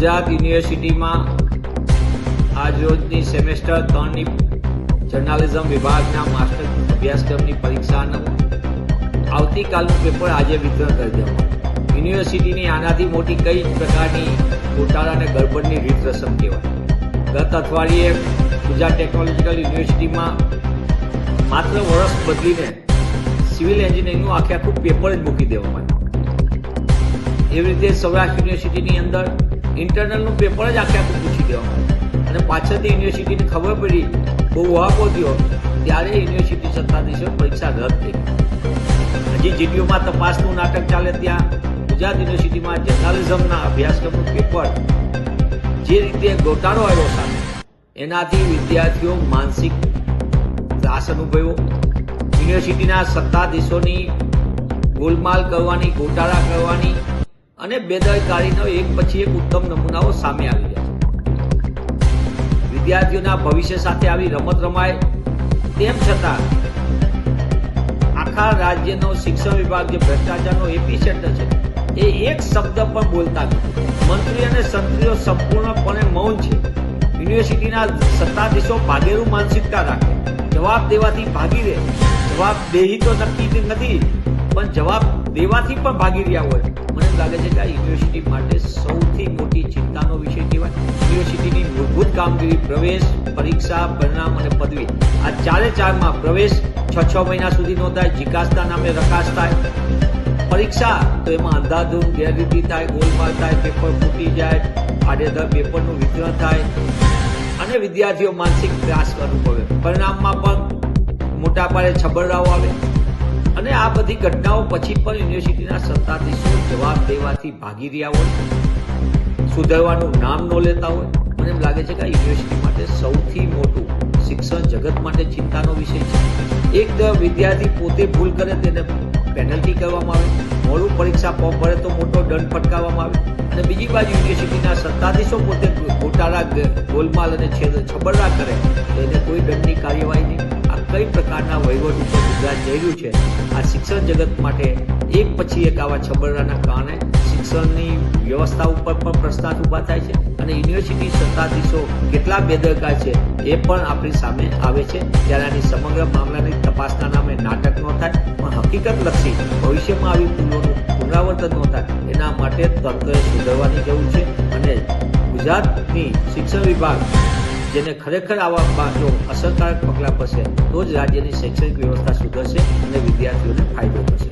ગુજરાત યુનિવર્સિટીમાં આજરોજની semester 3ની journalism વિભાગના master અભ્યાસક્રમની પરીક્ષાનું આવતીકાલનું પેપર આજે વિતરણ કરી દેવામાં. યુનિવર્સિટીની આનાથી મોટી કઈ પ્રકારની ગોટાળા અને ગડબડની રીત રસમ કહેવાય. ગત અઠવાડિયે ગુજરાત ટેકનોલોજીકલ યુનિવર્સિટીમાં માત્ર વર્ષ બદલીને સિવિલ એન્જિનિયરિંગનું આખું પેપર જ મૂકી દેવામાં આવ્યું. એવી રીતે સૌરાષ્ટ્ર યુનિવર્સિટીની અંદર ઇન્ટરનલનું પેપર જ આખું પૂછી દેવામાં આવ્યું અને પાછળથી યુનિવર્સિટીને ખબર પડી બહુ વાપો થયો ત્યારે યુનિવર્સિટી સત્તાધીશો પરીક્ષા રદ થઈ. હજી જીટીયુમાં તપાસનું નાટક ચાલે ત્યાં ગુજરાત યુનિવર્સિટીમાં જર્નાલિઝમના અભ્યાસક્રમનું પેપર જે રીતે ગોટાળો આવ્યો સામે એનાથી વિદ્યાર્થીઓ માનસિક ત્રાસ અનુભવ્યો. યુનિવર્સિટીના સત્તાધીશોની ગોલમાલ કરવાની, ગોટાળા કરવાની અને બેદરકારીનો એક પછી એક ઉત્તમ નમૂનાઓ સામે આવી રહ્યા છે. વિદ્યાર્થીઓના ભવિષ્ય સાથે આવી રમત રમાય તેમ છતાં આખા રાજ્યનો શિક્ષણ વિભાગ જે ભ્રષ્ટાચારનો એપિસેન્ટર છે એ એક શબ્દ પણ બોલતા નથી. મંત્રી અને સંત્રીઓ સંપૂર્ણપણે મૌન છે. યુનિવર્સિટીના સત્તાધીશો ભાગેરું માનસિકતા રાખે, જવાબ દેવાથી ભાગી રહે. જવાબ દેહી તો નક્કી નથી પણ જવાબ દેવાથી પણ ભાગી રહ્યા હોય. મને લાગે છે કે આ યુનિવર્સિટી માટે સૌથી મોટી ચિંતાનો વિષય કહેવાય. યુનિવર્સિટીની મૂળભૂત કામગીરી પ્રવેશ, પરીક્ષા, પરિણામ અને પદવી, આ ચારેચારમાં પ્રવેશ 6 મહિના સુધી નો થાય, જીકાસના નામે રકાસ થાય. પરીક્ષા તો એમાં અંધાધૂંધ ગેરરીતિ થાય, ગોલમાલ થાય, પેપર ફૂટી જાય, આડેધડ પેપરનું વિતરણ થાય અને વિદ્યાર્થીઓ માનસિક ત્રાસ અનુભવે. પરિણામમાં પણ મોટા પાયે છબરડાઓ આવે અને આ બધી ઘટનાઓ પછી પણ યુનિવર્સિટીના સત્તાધીશો જવાબ દેવાથી ભાગી રહ્યા હોય, સુધરવાનું નામ ન લેતા હોય. મને એમ લાગે છે કે આ યુનિવર્સિટી માટે સૌથી મોટું શિક્ષણ જગત માટે ચિંતાનો વિષય છે. એક વિદ્યાર્થી પોતે ભૂલ કરે તેને પેનલ્ટી કરવામાં આવે, મોડું પરીક્ષા ફોર્મ ભરે તો મોટો દંડ ફટકારવામાં આવે અને બીજી બાજુ યુનિવર્સિટીના સત્તાધીશો પોતે ગોટાળા, ગોલમાલ અને છબરડા કરે તો એને કોઈ દંડની કાર્યવાહી નહીં. આ કઈ પ્રકારના વહીવટ ઉપર ગુજરાત જઈ રહ્યું છે. આ શિક્ષણ જગત માટે એક પછી એક આવા છબરડાના કારણે શિક્ષણની વ્યવસ્થા ઉપર પણ પ્રશ્નાર્થ ઊભા થાય છે અને યુનિવર્સિટી સત્તાધીશો કેટલા બેદરકાર છે એ પણ આપણી સામે આવે છે. ત્યારે આની સમગ્ર મામલાની તપાસના નામે નાટક ન થાય પણ હકીકતલક્ષી ભવિષ્યમાં આવી ભૂલોનું પુનરાવર્તન ન થાય એના માટે તંત્રએ સુધરવાની જરૂર છે અને ગુજરાતની શિક્ષણ વિભાગ જેને ખરેખર આવા જો અસરકારક પગલાં ભરશે તો જ રાજ્યની શૈક્ષણિક વ્યવસ્થા સુધરશે અને વિદ્યાર્થીઓને ફાયદો થશે.